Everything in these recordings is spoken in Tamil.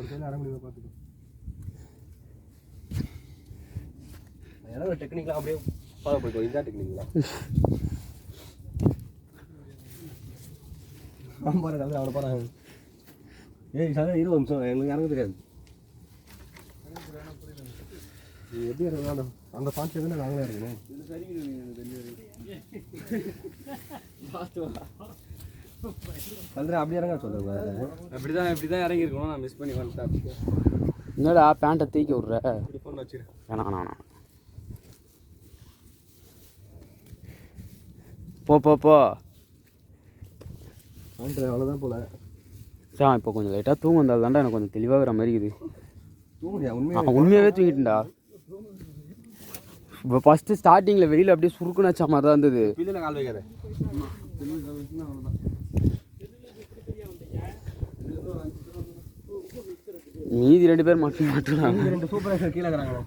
ஒருத்தர் அடங்குடியை பார்த்துக்கோ. இறங்குற டெக்னிக்லாம் அப்படியே ஃபாலோ பண்ணிக்கோ. இதுதான் டெக்னிக்லாம். பாரு கலந்து அவனை பாரு. ஏய் சார் 20 நிமிஷம் எங்களுக்கு இறங்க தெரியாது. நீ எப்படி இறங்கணும் அந்த பாட்டு எதுனா நாங்களே இறங்கணும். இது சரிங்க கலந்து அப்படி இறங்க சொல்லுங்க. இப்படிதான் இறங்கியிருக்கணும். நான் மிஸ் பண்ணி வந்துட்டேன். என்னடா பேண்ட்டை தூக்கி விட்ற? இப்படி ஃபோன் வச்சிரு. வேணாம் போ போ போ. அவ்வளோதான் போல. சார் இப்போ கொஞ்சம் லைட்டாக தூங்க வந்தால் தான்டா எனக்கு கொஞ்சம் தெளிவாகிற மாதிரி இருக்குது. தூங்குறியா? உண்மையாகவே தூங்கிட்டேன்டா. இப்போ ஃபஸ்ட்டு ஸ்டார்டிங்கில் வெளியில் அப்படியே சுருக்குன்னு வச்ச மாதிரி தான் இருந்தது. பில்லில் கால் வைக்காத. மீதி 2 பேர் மட்டும் மாட்டுறாங்க. 2 சூப்பர் கீழே இருக்கிறாங்களோ.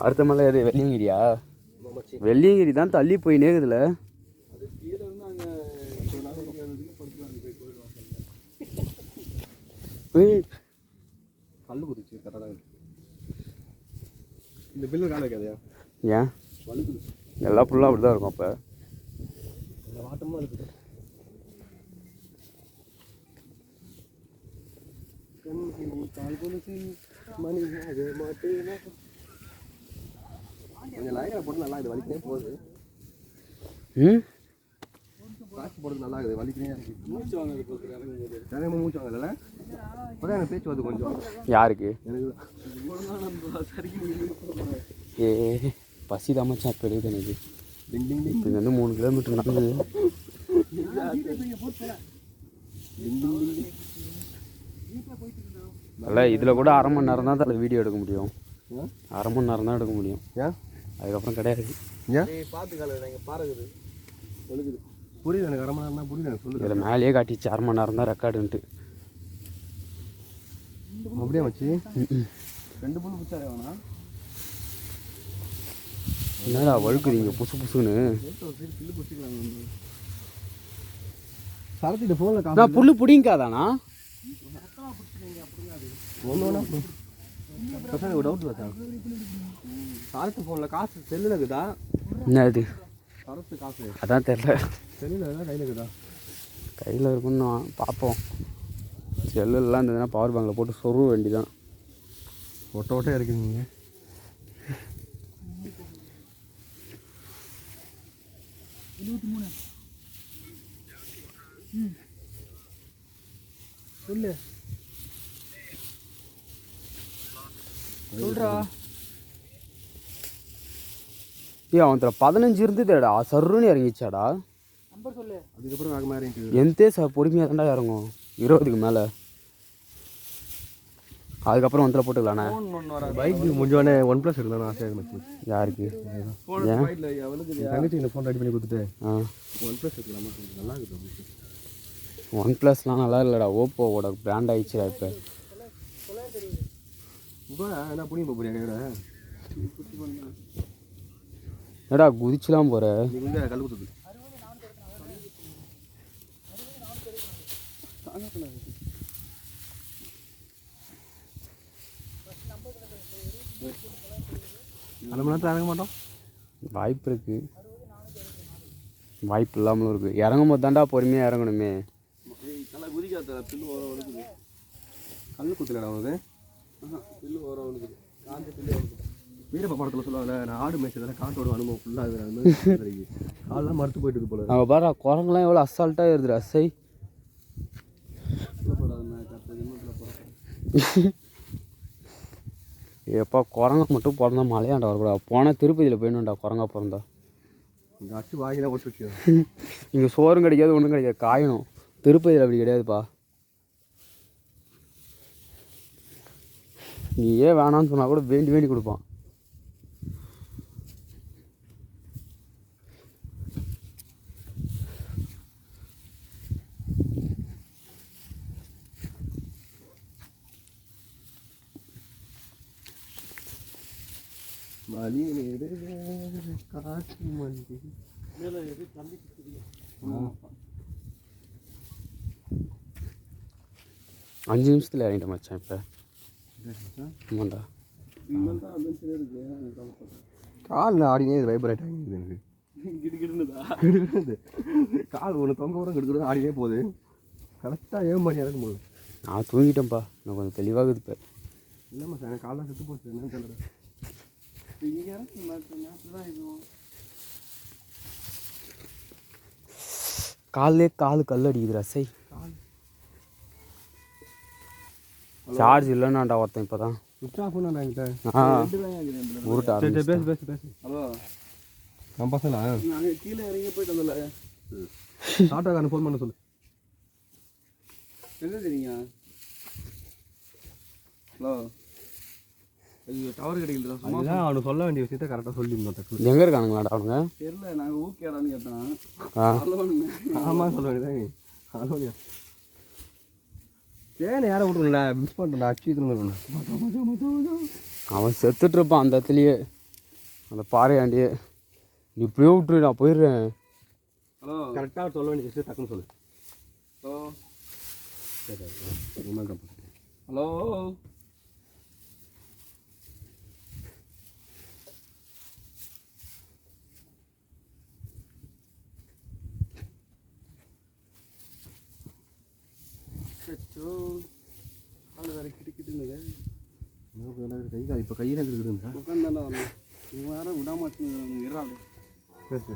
அடுத்த மலை எது வெள்ளியங்கிரியா? வெள்ளியங்கிரி தான் தள்ளி போய் நேக்குதுல. கல்லு குதிச்சு கரெக்டாக இந்த பில்லு கால வைக்காதையா? ஏன் எல்லா ஃபுல்லாக அப்படி தான் இருக்கும். அப்போ இந்த வாட்டமாக இருக்குது. கொஞ்சம் லைனில் போட்டு நல்லா இது வலிக்கினே போகுது. காசு போடுறது நல்லா இருக்குது. வலிக்கினே மூச்சு வாங்க போகுது. மூச்சு வாங்கல அப்போதான் எனக்கு பேச்சு வருது கொஞ்சம். யாருக்கு? எனக்கு ஏ பசி தான் மச்சான் இப்போ எடுக்குது எனக்கு. இது வந்து 3 கிலோமீட்டர் நடந்தது. இல்லை இதில் கூட அரை மணி நேரம் தான் அதில் வீடியோ எடுக்க முடியும். அரை மணி நேரம் தான் எடுக்க முடியும். ஏன் அதுக்கப்புறம் கிடையாது. ஏன் பார்த்துக்கால நீங்கள் பாருக்குது ஒழுகுது. புரியுது எனக்கு. அரை மணி நேரம் தான் புரியுது எனக்கு. சொல்லுது இதில் மேலேயே காட்டிச்சு 1/2 மணி நேரம் தான் ரெக்கார்டுன்ட்டு. அப்படியே வச்சு 2 பொண்ணு பிடிச்சா வேணா. என்னடா வழுக்குறீங்க புசு புசுன்னு? சரத்திட்டு ஃபோனில் நான் புல்லு பிடிங்காதானா? ஒன்று ஒரு டவுட் இல்லை சார். சரத்து ஃபோனில் காசு செல்லில் இருக்குதா? என்ன அது சரத்து காசு அதான் தெரில. செல்லில் தான் கையில் இருக்குதா? கையில் இருக்குன்னு பார்ப்போம். செல்லுலாம் இருந்ததுன்னா பவர் பேங்கில் போட்டு சொருவ வேண்டிதான். ஒட்ட இருக்குங்க. சொல்லு சொல்றா. ஏ அவன் 15 இருந்துதேடா. சர்ருன்னு இறங்கிச்சாடா. நம்பர் சொல்லு. அதுக்கப்புறம் வேகமாக இறங்கிட்டு எந்தே பொறுமையாக தான்டா இறங்கும். 20க்கு மேலே. அதுக்கப்புறம் வந்து போட்டுக்கலாண்ணே. பைக் முடிஞ்சோடனே OnePlus எடுக்கலாம்னு ஆசையாக இருந்துச்சு. யாருக்கு? தங்கச்சி இந்த ஃபோன் ரெடி பண்ணி கொடுத்துட்டு OnePlus எடுக்கலாமா? நல்லா இருக்குது. OnePlusலாம் நல்லா இல்லைடா. ஓப்போவோட பிராண்ட் ஆயிடுச்சுடா இப்போ. என்ன புரியுமா போறியா? என்னடா குதிச்சுலாம் போகிற? கல் குத்துது. அந்த மணி நேரத்தில் இறங்க மாட்டோம். வாய்ப்பு இருக்குது. வாய்ப்பு இல்லாமலும் இருக்குது. இறங்கும் போது தாண்டா பொறுமையாக இறங்கணுமே. கல் குத்துலடா அவனுக்கு. வீரப்பா படத்தில் சொல்லுவாங்க, நான் ஆடு மேய்ச்சதால காட்டோட அனுபவம் ஃபுல்லாக இருக்குது. காலெலாம் மறுத்து போயிட்டு இருக்கு போல. நாங்கள் பாரு குரங்குலாம் எவ்வளோ அசால்ட்டாக இருந்துரு. அசை எப்போ குரங்கா மட்டும் பிறந்தா மலையாண்டா வரக்கூடாது. போனால் திருப்பதியில் போயிடணும்டா குரங்கா பிறந்தா. இங்கே அச்சு வாங்கினா ஓட்டு வச்சு இங்கே சோறும் கிடைக்காது ஒன்றும் கிடைக்காது. காயணும். திருப்பதியில் அப்படி கிடையாதுப்பா. நீ ஏன் வேணான்னு சொன்னால் கூட வேண்டி வேண்டி கொடுப்பான். வலி காற்று மண்டி மேலே எது தண்ணி. 5 நிமிஷத்தில் இறங்கிட்டேன் மச்சான் இப்போ. ஆமாண்டா. காலில் ஆடினே வைப்ரேட் ஆகிடுது எனக்கு. கால் ஒன்று தொங்க கூட கெடுக்கிறது ஆடினே போகுது. கரெக்டாக 7 மணி இறக்கும் போது நான் தூங்கிட்டேன்ப்பா. நான் கொஞ்சம் தெளிவாக இப்போ. இல்லைம்மா சார் எனக்கு காலெலாம் செத்து போச்சு. என்னன்னு தெரியல. இங்கே காலே கல் அடிக்குதுடா. சை சார்ஜ் இல்லைன்னாண்டா ஒருத்தன் இப்போ தான் சுவிட்ச் ஆஃப் பண்ணா என்கிட்ட. உருட்டா பேசு. ஹலோ நான் பசங்களா நாங்கள் கீழே இறங்கி போயிட்டு வந்தல. ஆட்டோக்காரன் ஃபோன் பண்ண சொல்லு. எங்கே தெரியுங்க? ஹலோ ஐயோ டவர் கிடைக்கல. சும்மா அவனுக்கு சொல்ல வேண்டிய விஷயத்த கரெக்டாக சொல்லியிருந்தோம். எங்கே இருக்கானுங்களாடா அவனுங்க? தெரியல. நாங்கள் ஊக்கியாடான்னு கேட்டேன். ஆமாம் சொல்ல வேண்டியதான். ஹலோ ஏன் யாரை விட்டுருங்களா? மிஸ் பண்ணிட்டேன். அச்சு அவன் செத்துட்டு இருப்பான் அந்த இடத்துலையே, அந்த பாறையாண்டியே. நீ இப்படியே விட்டுரு, நான் போயிடுறேன். ஹலோ கரெக்டாக சொல்ல வேண்டிய விஷயம் டக்குன்னு சொல்லு. ஹலோ சரி ஹலோ அச்சோ கால் வேறு கிட்டுக்கிட்டுங்க. கை கால் இப்போ கையில் இருக்குதுங்க. உட்காந்து இவங்க யாரும் விடாம சரி